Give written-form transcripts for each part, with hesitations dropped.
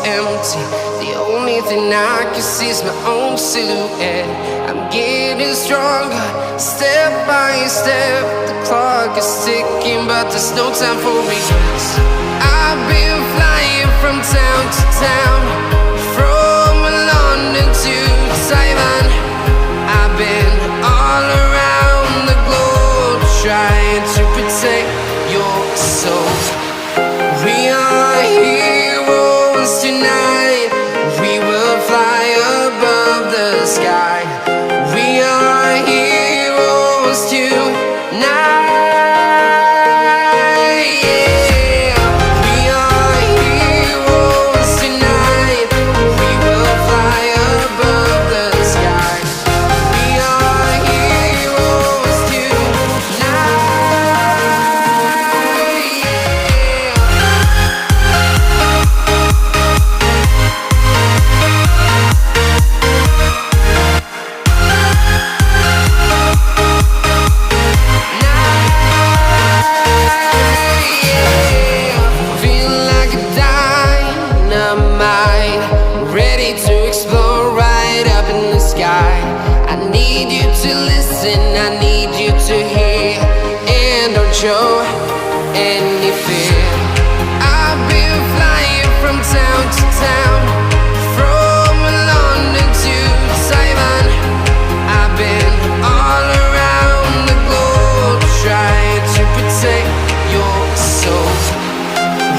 empty. The only thing I can see is my own silhouette. I'm getting stronger, step by step. The clock is ticking, but there's no time for regrets. I've been flying from town to town, from London to Taiwan. I've been all around the globe, trying to protect your soul. We are heroes tonight. We will fly above the sky. We are heroes tonight. Yeah. We are heroes tonight. We will fly above the sky. We are heroes tonight. Ready to explore right up in the sky. I need you to listen, I need you to hear, and don't show any fear. I've been flying from town to town, from London to Taiwan. I've been all around the globe, trying to protect your soul.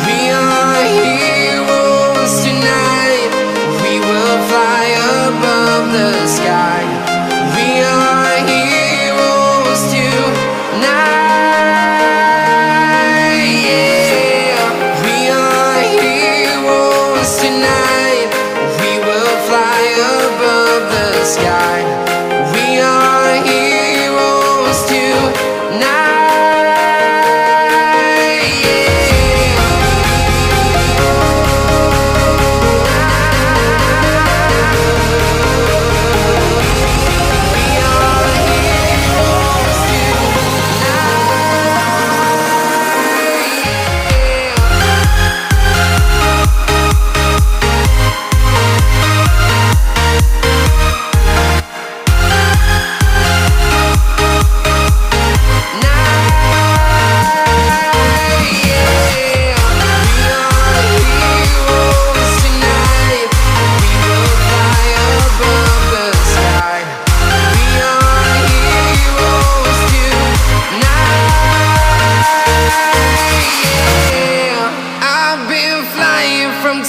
We are heroes tonight. We will fly above the sky. We are heroes tonight. Yeah. We are heroes tonight. We will fly above the sky. We are heroes tonight.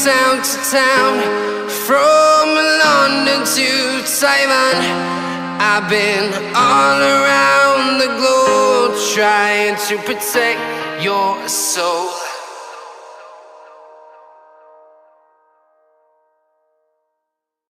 Town to town, from London to Taiwan. I've been all around the globe, trying to protect your soul.